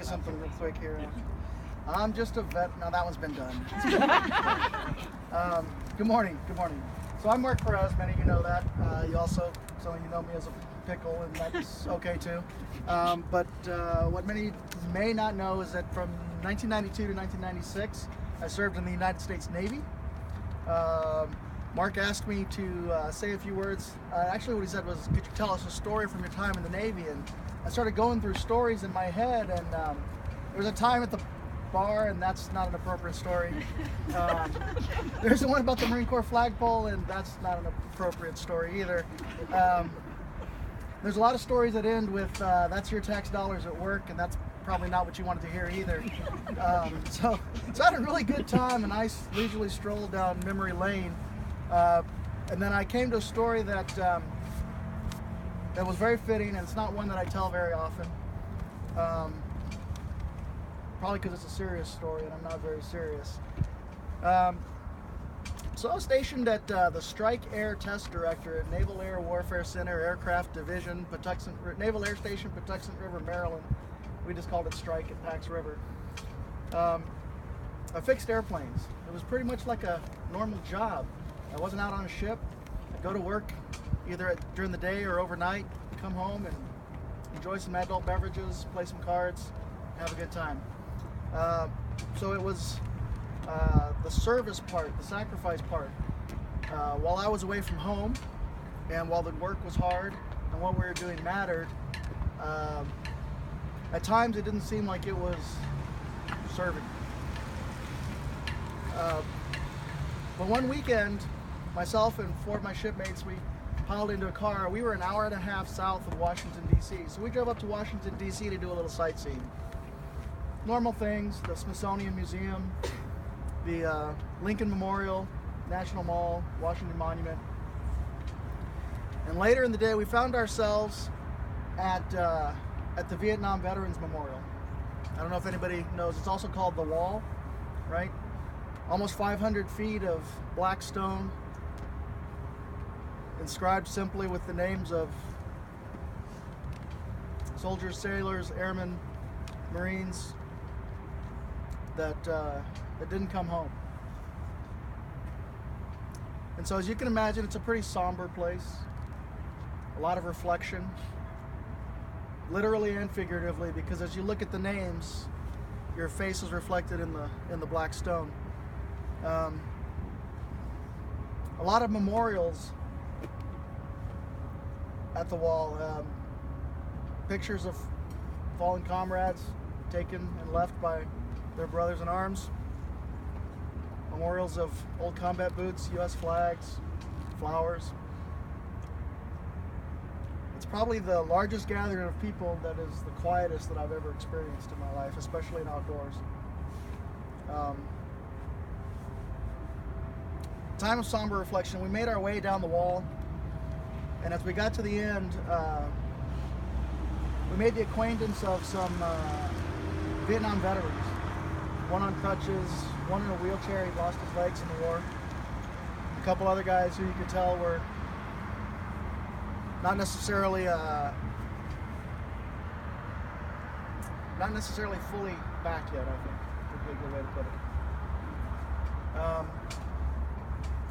of something real quick here. I'm just a vet. No, that one's been done. Good morning. Good morning. So I'm Mark Perez. Many of you know that. You also, some of you know me as a pickle, and that's okay too. But what many may not know is that from 1992 to 1996, I served in the United States Navy. Mark asked me to say a few words. Actually, what he said was, could you tell us a story from your time in the Navy? And I started going through stories in my head, and there was a time at the bar, and that's not an appropriate story. There's the one about the Marine Corps flagpole, and that's not an appropriate story either. There's a lot of stories that end with, that's your tax dollars at work, and that's probably not what you wanted to hear either. So I had a really good time, and I leisurely strolled down memory lane. And then I came to a story that that was very fitting, and it's not one that I tell very often. Probably because it's a serious story, and I'm not very serious. So I was stationed at the Strike Air Test Director at Naval Air Warfare Center, Aircraft Division, Naval Air Station, Patuxent River, Maryland. We just called it Strike at Pax River. I fixed airplanes. It was pretty much like a normal job. I wasn't out on a ship. I'd go to work either during the day or overnight, come home and enjoy some adult beverages, play some cards, have a good time. So it was the service part, the sacrifice part. While I was away from home and while the work was hard and what we were doing mattered, at times it didn't seem like it was serving. But one weekend, myself and four of my shipmates, we piled into a car. We were an hour and a half south of Washington, D.C. So we drove up to Washington, D.C. to do a little sightseeing. Normal things, the Smithsonian Museum, the Lincoln Memorial, National Mall, Washington Monument. And later in the day, we found ourselves at the Vietnam Veterans Memorial. I don't know if anybody knows, it's also called the Wall, right? Almost 500 feet of black stone, inscribed simply with the names of soldiers, sailors, airmen, Marines that didn't come home. And so as you can imagine, it's a pretty somber place, a lot of reflection, literally and figuratively, because as you look at the names, your face is reflected in the black stone. A lot of memorials at the wall, pictures of fallen comrades taken and left by their brothers in arms, memorials of old combat boots, U.S. flags, flowers. It's probably the largest gathering of people that is the quietest that I've ever experienced in my life, especially in outdoors. Time of somber reflection. We made our way down the wall, and as we got to the end, we made the acquaintance of some Vietnam veterans. One on crutches, one in a wheelchair. He lost his legs in the war. A couple other guys who you could tell were not necessarily fully back yet, I think would be a good way to put it.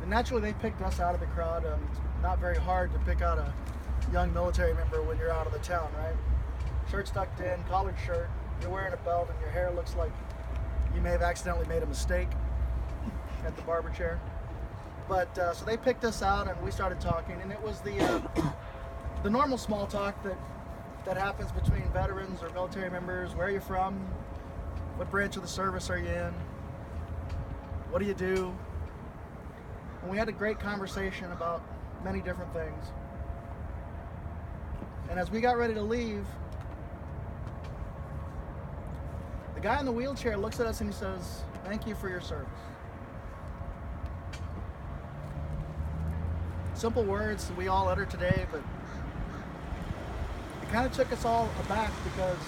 And naturally, they picked us out of the crowd. It's not very hard to pick out a young military member when you're out of the town, right? Shirt's tucked in, collared shirt, you're wearing a belt, and your hair looks like you may have accidentally made a mistake at the barber chair. But so they picked us out, and we started talking, and it was the normal small talk that happens between veterans or military members. Where are you from? What branch of the service are you in? What do you do? And we had a great conversation about many different things. And as we got ready to leave, the guy in the wheelchair looks at us and he says, "Thank you for your service." Simple words that we all utter today, but it kind of took us all aback, because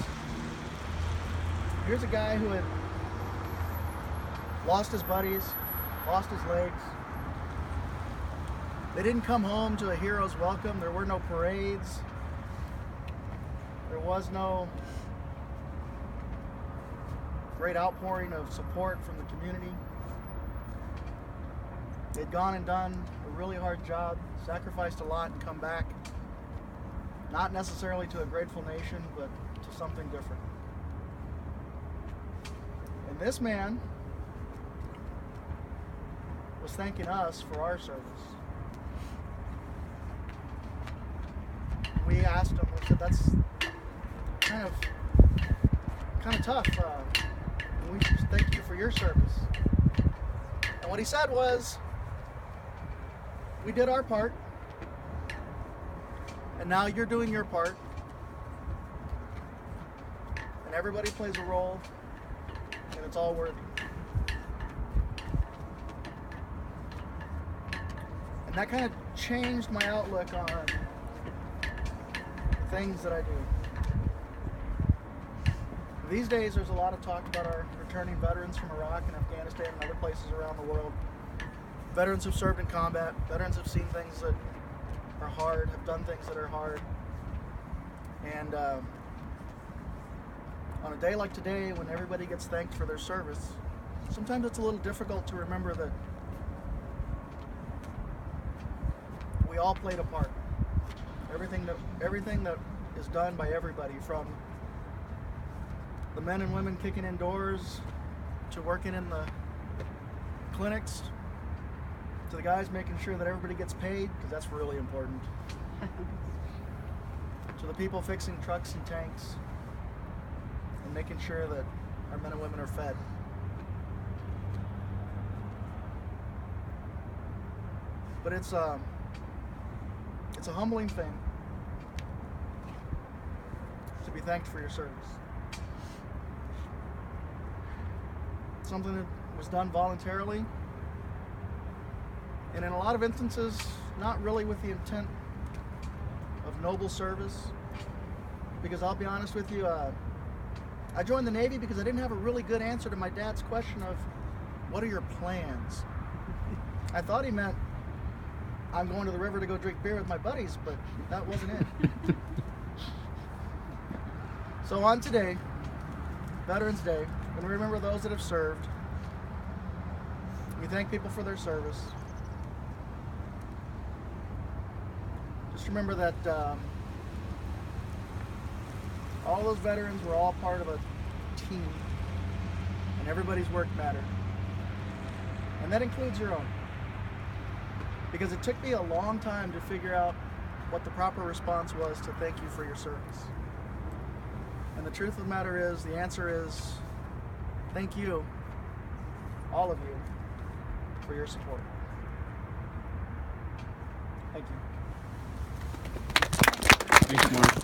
here's a guy who had lost his buddies, lost his legs. They didn't come home to a hero's welcome. There were no parades. There was no great outpouring of support from the community. They'd gone and done a really hard job, sacrificed a lot, and come back, not necessarily to a grateful nation, but to something different. And this man was thanking us for our service. We asked him, we said, that's kind of tough. We just thank you for your service. And what he said was, we did our part, and now you're doing your part, and everybody plays a role, and it's all worthy. And that kind of changed my outlook on the things that I do. These days, there's a lot of talk about our returning veterans from Iraq and Afghanistan and other places around the world. Veterans who've served in combat, veterans who've seen things that are hard, have done things that are hard. And on a day like today, when everybody gets thanked for their service, sometimes it's a little difficult to remember that we all played a part. Everything that is done by everybody, from the men and women kicking in doors, to working in the clinics, to the guys making sure that everybody gets paid, because that's really important, to the people fixing trucks and tanks and making sure that our men and women are fed. But it's a humbling thing to be thanked for your service. Something that was done voluntarily, and in a lot of instances, not really with the intent of noble service. Because I'll be honest with you, I joined the Navy because I didn't have a really good answer to my dad's question of, what are your plans? I thought he meant, I'm going to the river to go drink beer with my buddies, but that wasn't it. So on today, Veterans Day, when we remember those that have served, we thank people for their service. Just remember that all those veterans were all part of a team, and everybody's work mattered. And that includes your own. Because it took me a long time to figure out what the proper response was to thank you for your service. And the truth of the matter is, the answer is, thank you, all of you, for your support. Thank you. Thanks, Mark.